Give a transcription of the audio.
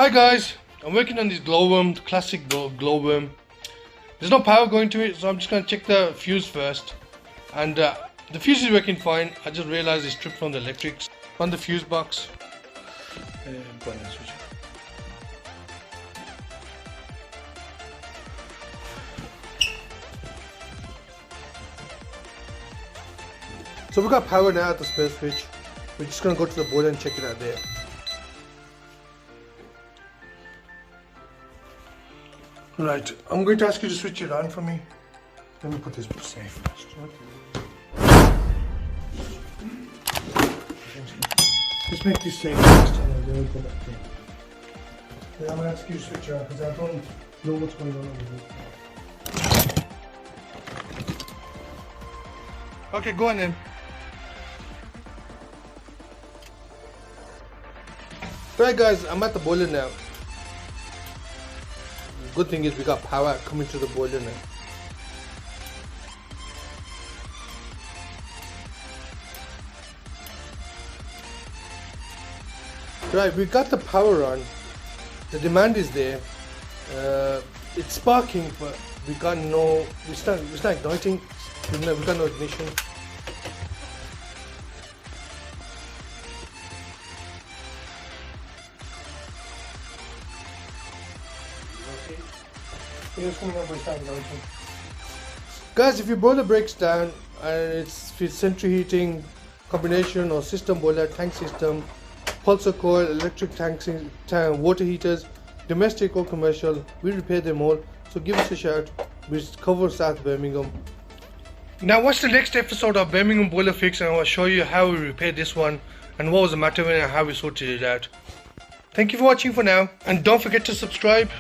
Hi guys, I'm working on this glowworm, the classic glowworm. There's no power going to it, so I'm just going to check the fuse first. And the fuse is working fine. I just realized it's stripped from the electrics. On the fuse box. Switch. So we got power now at the spare switch. We're just going to go to the boiler and check it out there. Right, I'm going to ask you to switch it on for me. Let me put this safe first. Okay. Let's make this safe first and then we'll go back in. Then I'm going to ask you to switch it on because I don't know what's going on over here. Okay, go on then. Right guys, I'm at the boiler now. Good thing is we got power coming to the boiler now. Right, we got the power on. The demand is there. It's sparking, but we got no. It's not igniting. We got no ignition. Guys, if your boiler breaks down and it's central heating combination or system boiler, tank system, pulsar coil, electric tank, water heaters, domestic or commercial, we repair them all. So give us a shout. We cover South Birmingham. Now watch the next episode of Birmingham Boiler Fix and I'll show you how we repaired this one and what was the matter with it and how we sorted it out. Thank you for watching for now, and don't forget to subscribe.